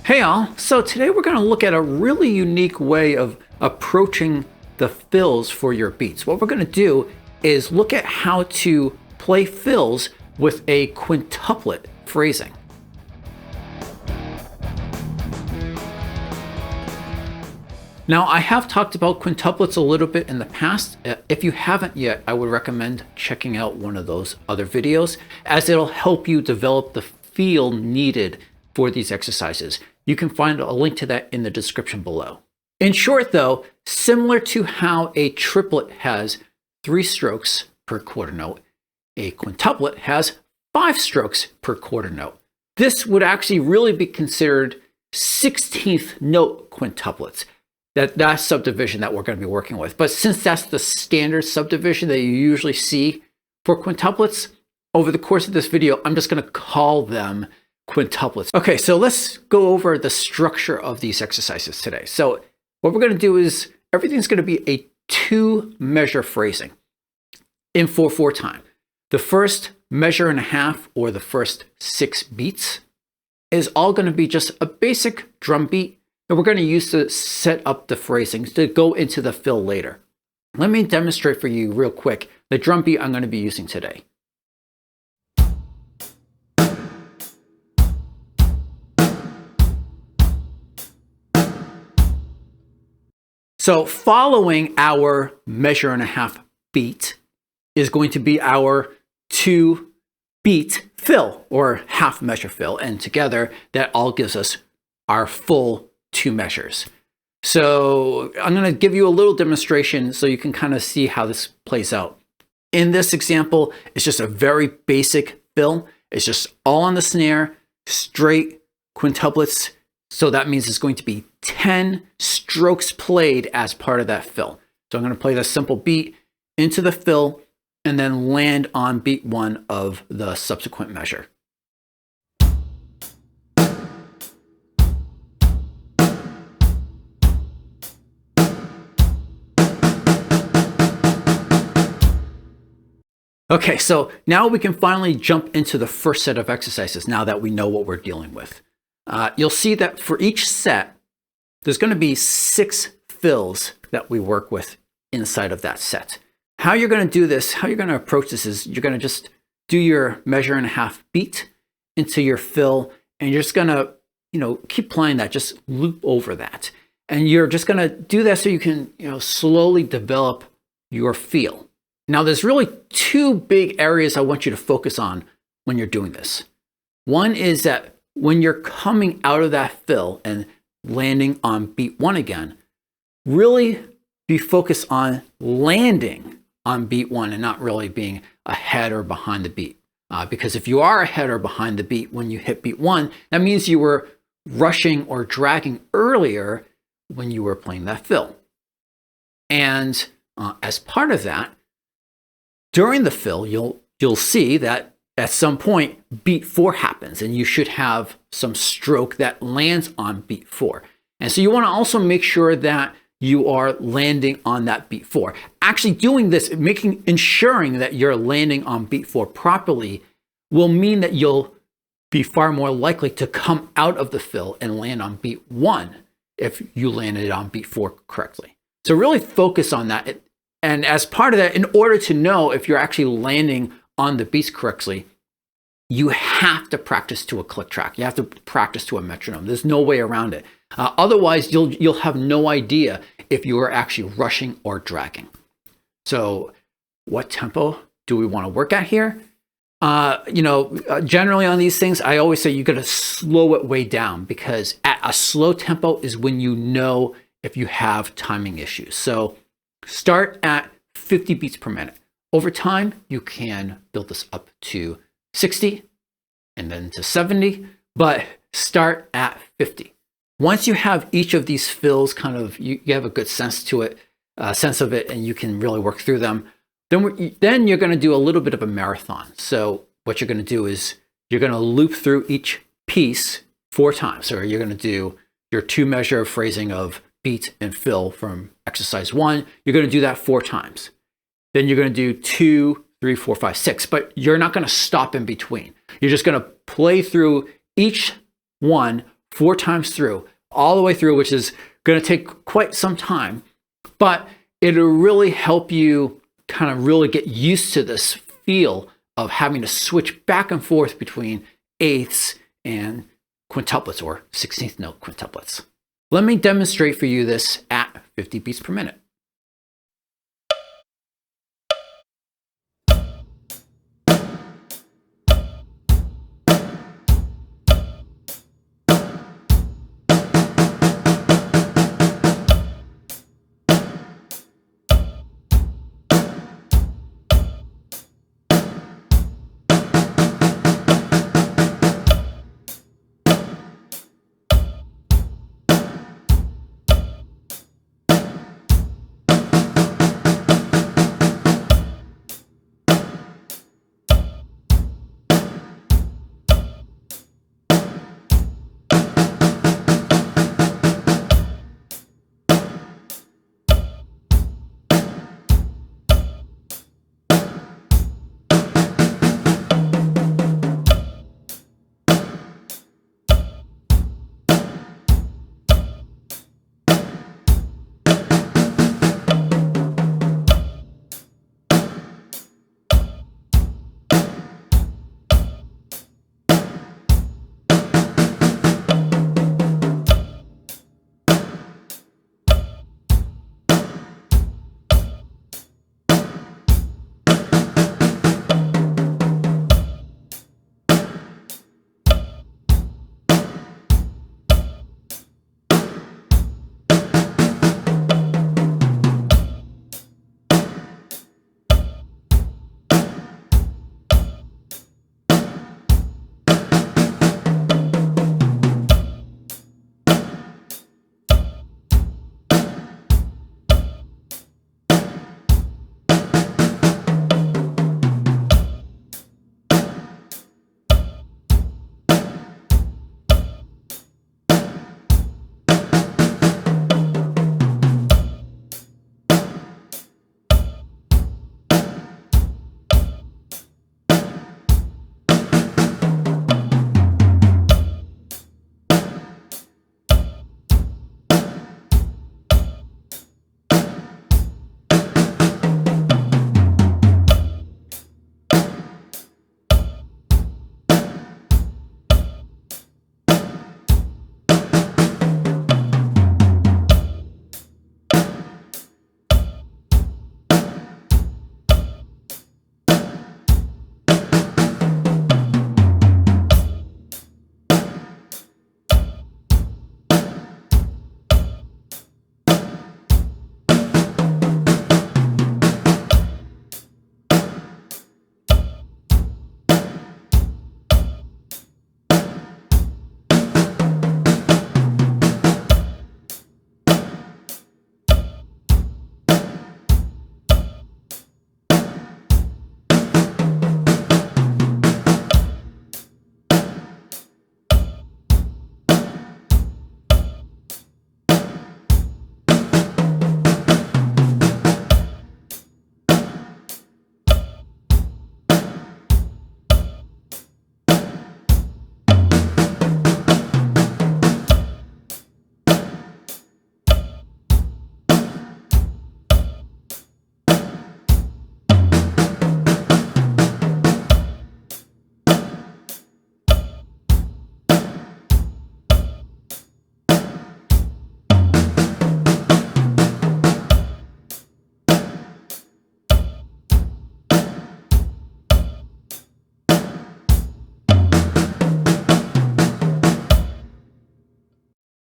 Hey all, so today we're going to look at a really unique way of approaching the fills for your beats. What we're going to do is look at how to play fills with a quintuplet phrasing. Now, I have talked about quintuplets a little bit in the past. If you haven't yet, I would recommend checking out one of those other videos, as it'll help you develop the feel needed for these exercises. You can find a link to that in the description below. In short though, similar to how a triplet has 3 strokes per quarter note, a quintuplet has 5 strokes per quarter note. This would actually really be considered 16th note quintuplets. That's subdivision that we're going to be working with. But since that's the standard subdivision that you usually see for quintuplets, over the course of this video, I'm just going to call them quintuplets. Okay, so let's go over the structure of these exercises today. So what we're going to do is everything's going to be a 2-measure phrasing in 4/4 time. The first measure and a half, or the first 6 beats, is all going to be just a basic drum beat that we're going to use to set up the phrasings to go into the fill later. Let me demonstrate for you real quick the drum beat I'm going to be using today. So following our measure and a half beat is going to be our 2-beat fill, or half measure fill, and together that all gives us our full 2 measures. So I'm going to give you a little demonstration so you can kind of see how this plays out. In this example, it's just a very basic fill. It's just all on the snare, straight quintuplets. So that means it's going to be 10 strokes played as part of that fill. So I'm going to play the simple beat into the fill and then land on beat 1 of the subsequent measure. Okay, so now we can finally jump into the first set of exercises now that we know what we're dealing with. You'll see that for each set, there's going to be 6 fills that we work with inside of that set. How you're going to do this, how you're going to approach this is you're going to just do your measure and a half beat into your fill, and you're just going to, keep playing that, just loop over that. And you're just going to do that so you can, slowly develop your feel. Now, there's really 2 big areas I want you to focus on when you're doing this. One is that when you're coming out of that fill and landing on beat 1 again, really be focused on landing on beat 1 and not really being ahead or behind the beat. Because if you are ahead or behind the beat when you hit beat 1, that means you were rushing or dragging earlier when you were playing that fill. And as part of that, during the fill, you'll see that at some point, beat 4 happens, and you should have some stroke that lands on beat 4. And so you want to also make sure that you are landing on that beat 4. Actually doing this, ensuring that you're landing on beat 4 properly will mean that you'll be far more likely to come out of the fill and land on beat 1 if you landed on beat 4 correctly. So really focus on that. And as part of that, in order to know if you're actually landing on the beats correctly, you have to practice to a click track. You have to practice to a metronome. There's no way around it. Otherwise, you'll have no idea if you are actually rushing or dragging. So what tempo do we want to work at here? Generally on these things, I always say you got to slow it way down, because at a slow tempo is when you know if you have timing issues. So start at 50 beats per minute. Over time, you can build this up to 60 and then to 70, but start at 50. Once you have each of these fills you have a good sense of it, and you can really work through them, then you're going to do a little bit of a marathon. So what you're going to do is you're going to loop through each piece 4 times. So you're going to do your 2-measure phrasing of beat and fill from exercise 1. You're going to do that 4 times. Then you're going to do 2, 3, 4, 5, 6, but you're not going to stop in between. You're just going to play through each one 4 times through, all the way through, which is going to take quite some time, but it'll really help you kind of really get used to this feel of having to switch back and forth between eighths and quintuplets or 16th note quintuplets. Let me demonstrate for you this at 50 beats per minute.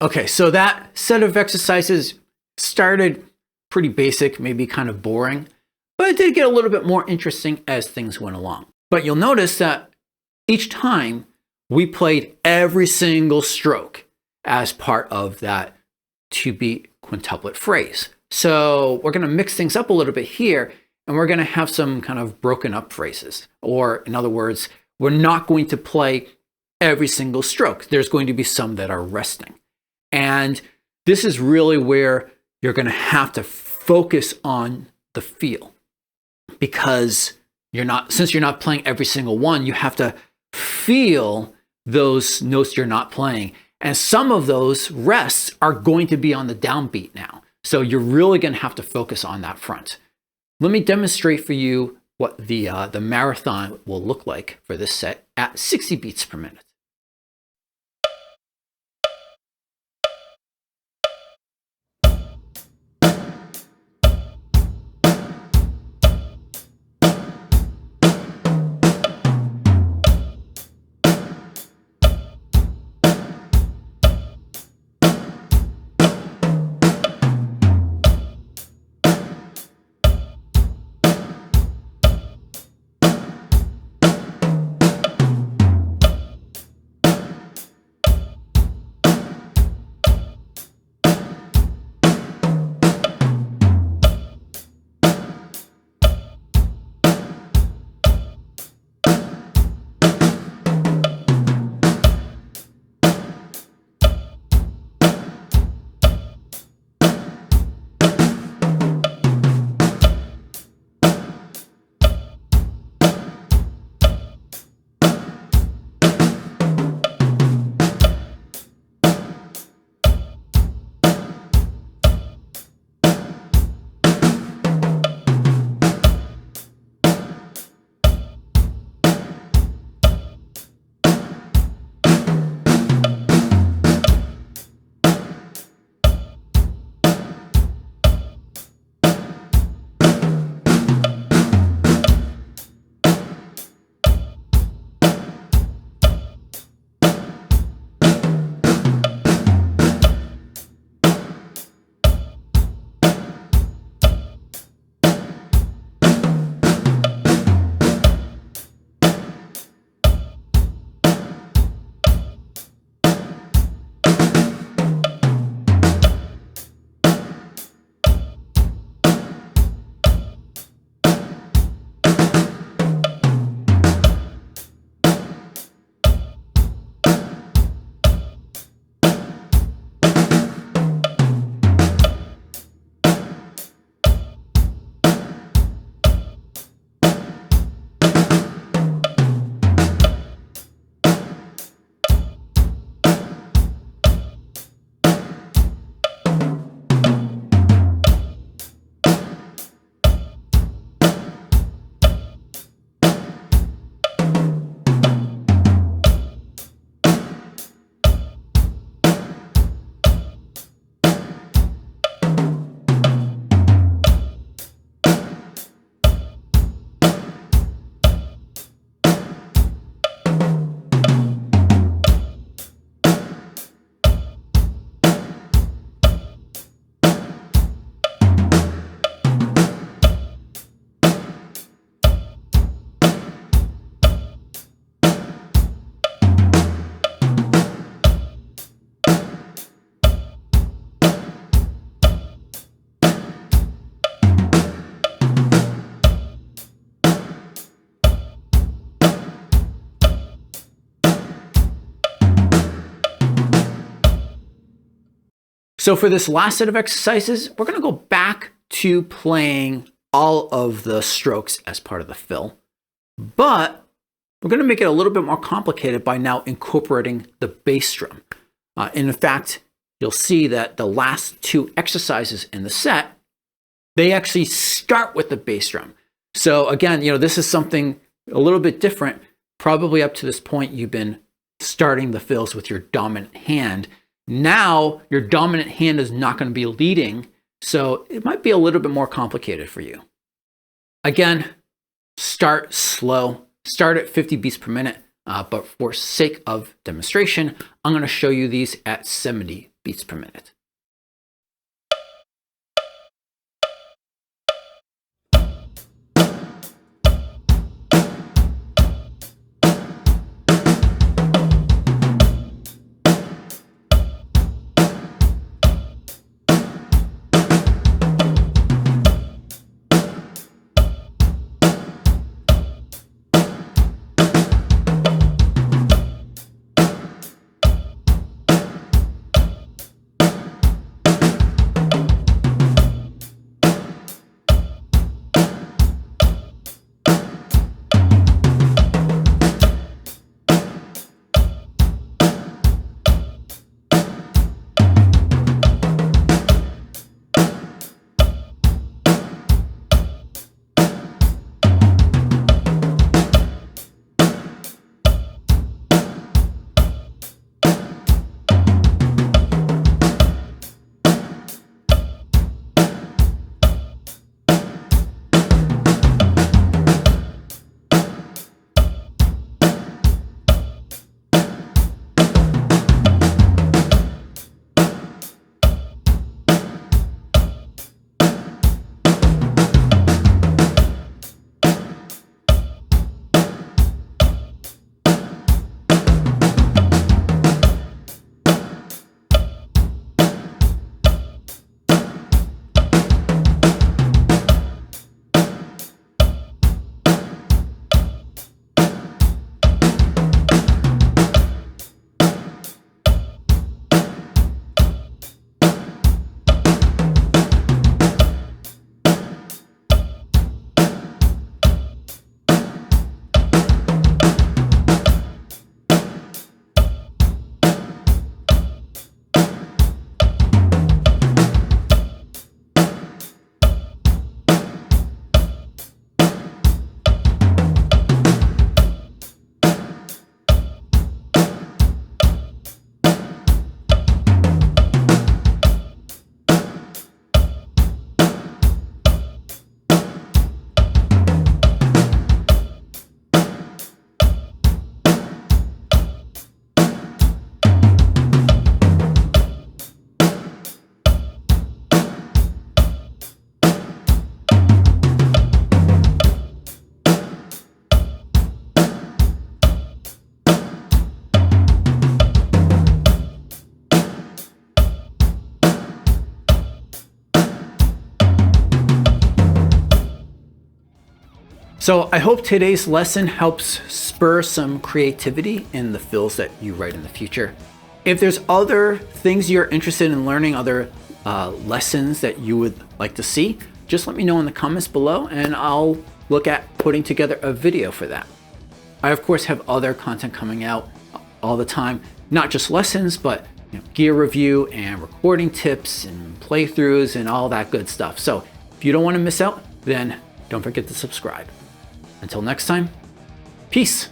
Okay, so that set of exercises started pretty basic, maybe kind of boring, but it did get a little bit more interesting as things went along. But you'll notice that each time we played every single stroke as part of that 2-beat quintuplet phrase. So we're going to mix things up a little bit here, and we're going to have some kind of broken up phrases. Or in other words, we're not going to play every single stroke. There's going to be some that are resting. And this is really where you're going to have to focus on the feel, because since you're not playing every single one, you have to feel those notes you're not playing And some of those rests are going to be on the downbeat now. So you're really going to have to focus on that front. Let me demonstrate for you what the marathon will look like for this set at 60 beats per minute. So for this last set of exercises, we're going to go back to playing all of the strokes as part of the fill, but we're going to make it a little bit more complicated by now incorporating the bass drum. In fact, you'll see that the last two exercises in the set, they actually start with the bass drum. So again, this is something a little bit different. Probably up to this point, you've been starting the fills with your dominant hand. Now, your dominant hand is not going to be leading, so it might be a little bit more complicated for you. Again, start slow. Start at 50 beats per minute, but for sake of demonstration, I'm going to show you these at 70 beats per minute. So I hope today's lesson helps spur some creativity in the fills that you write in the future. If there's other things you're interested in learning, other lessons that you would like to see, just let me know in the comments below and I'll look at putting together a video for that. I of course have other content coming out all the time, not just lessons, but gear review and recording tips and playthroughs and all that good stuff. So if you don't want to miss out, then don't forget to subscribe. Until next time, peace.